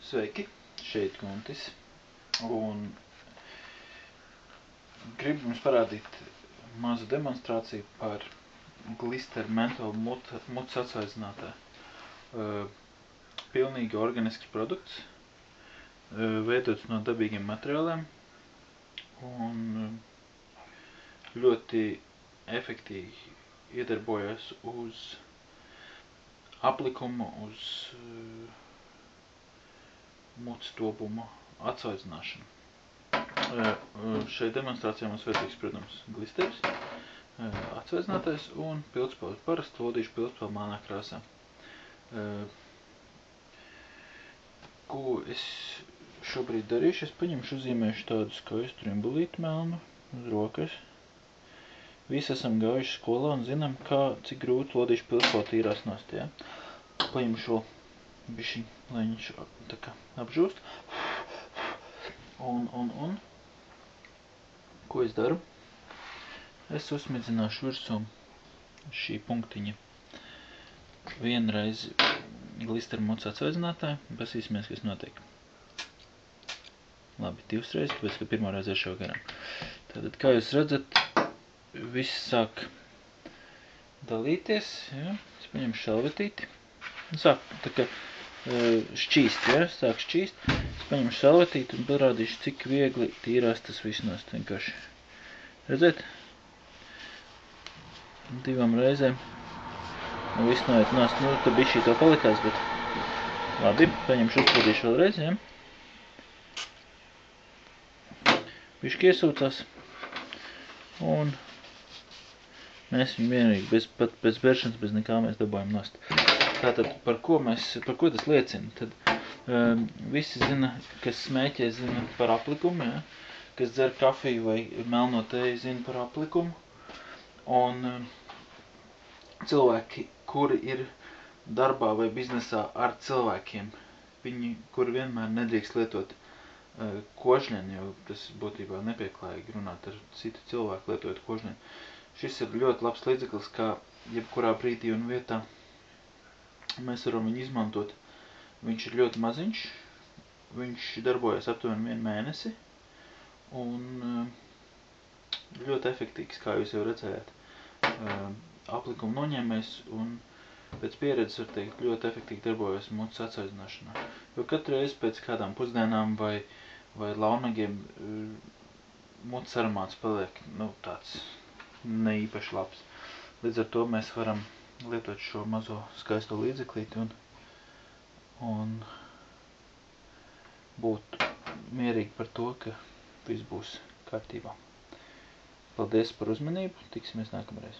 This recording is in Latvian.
Sveiki, šeit Guntis, un gribu jums parādīt mazu demonstrāciju par Glister Menthol mutes atsvaidzinātāju. Pilnīgi organisks produkts, veidots no dabīgiem materiāliem un ļoti efektīvi iedarbojas uz aplikumu, uz mutes tobumu atsvaidzināšanu. Šai demonstrācijā mums vajadzīgs, protams, glisters, atsvaidzinātais un pildspalva. Parasti lodīšu pildspalvu melnā krāsā. Ko es šobrīd darīšu? Es paņemšu, uzzīmēšu tādu skaistu rimbulīti melnu uz rokas. Visi esam gājuši skolā un zinām, cik grūti lodīšu pildspalvu tīrās nost, ja? Paņemšu vēl bišķiņ, lai viņš tā kā apžūst. Un ko es daru? Es uzsmidzināšu virsū šī punktiņa vienreiz Glister mutes atsvaidzinātāju, pasīsimies, kas notiek. Labi, divas reizes, tāpēc, ka pirmā reize ešau garām. Tātad, kā jūs redzat, viss sāk dalīties, ja? Es paņemšu salvetīti. Sāk tā kā šķīst, ja? Sāk šķīst. Es paņemšu salvetīti un parādīšu, cik viegli tīrās tas viss nost. Vienkārši. Redzēt? Divām reizēm. Un viss noiet nost. Nu, tad bišķī to palikās, bet labi. Paņemšu uzpildīšu vēlreiz, ja? Bišķi iesūcās. Un mēs viņu vienīgi, pat bez bēršanas, bez nekā mēs dabājam nost. Tātad, par ko tas liecina? Tad visi zina, kas smēķē, zina par aplikumu, ja? Kas dzer kafiju vai melno tēju, zina par aplikumu. Un cilvēki, kuri ir darbā vai biznesā ar cilvēkiem, viņi, kuri vienmēr nedrīkst lietot kožņeni, jo tas būtībā nepieklājīgi runāt ar citu cilvēku lietojot kožņeni. Šis ir ļoti labs līdzeklis, kā jebkurā brīdī un vietā mēs varam viņu izmantot. Viņš ir ļoti maziņš, viņš darbojas aptuveni 1 mēnesi un ļoti efektīvs, kā jūs jau redzējāt. Aplikuma noņēmējs un pēc pieredzes var teikt ļoti efektīvi darbojas mutes atsvaidzināšanā. Jo katru reizi pēc kādām pusdienām vai launagiem mutes aromāts paliek tāds neīpaši labs. Līdz ar to mēs varam lietot šo mazo skaisto līdzeklīti un būt mierīgi par to, ka viss būs kārtībā. Paldies par uzmanību, tiksimies nākamreiz.